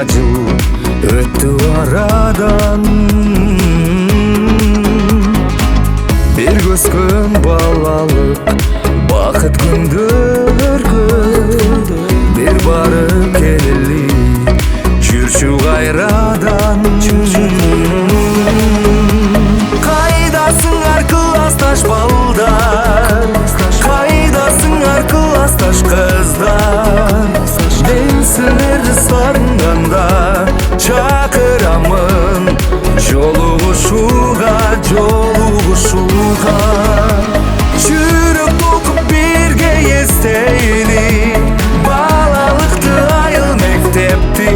жыл өттү арадан, бир көзгөн балалык бакыт күндөргө бир барып келели жүрчү кайрадан. Кайдасыңар классташ балдар, кайдасыңар классташ кыздар, мен силерди сагынганда чакырамын жолугушууга, жолугушууга. Жүрөк толкуп бирге эстейли балалыкты, айыл мектепти.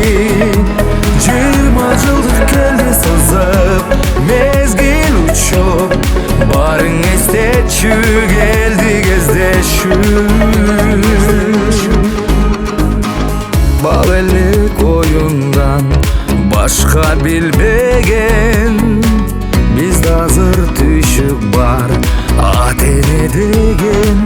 20 жылдык келди сызып, мезгил учуп, барың эстечү, келди кездешүү. Бал элдик оюндан башка билбеген, бизде азыр түйшүк бар, ата эне деген.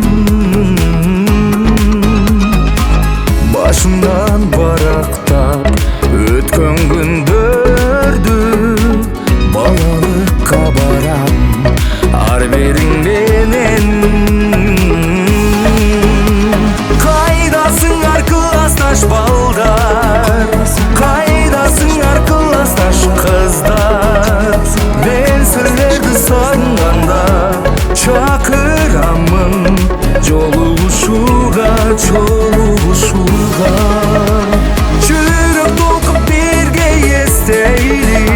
Башымдан барактап өткөн күндөрдү балалыкка барам ар бириң менен. Кайдасыңар классташ балдар, кайдасыңар классташ кыздар, мен силерди сагынганда чакырамын жолугушууга, жолугушууга. Жүрөк толкуп бирге эстейли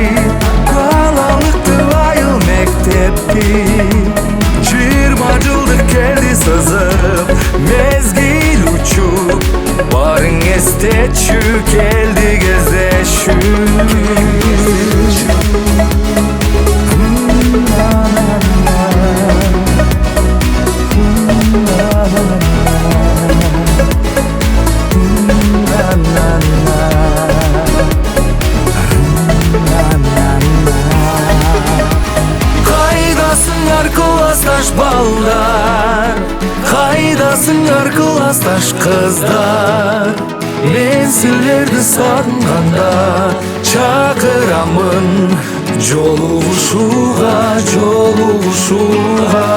балалыкты, айыл мектепти. 20 жылдык келди сызып, мезгил учуп, барың эстечү, келди кездешүү. Кайдасыңар классташ балдар, кайдасыңар классташ кыздар, мен силерди сагынганда чакырамын жолугушууга, жолугушууга.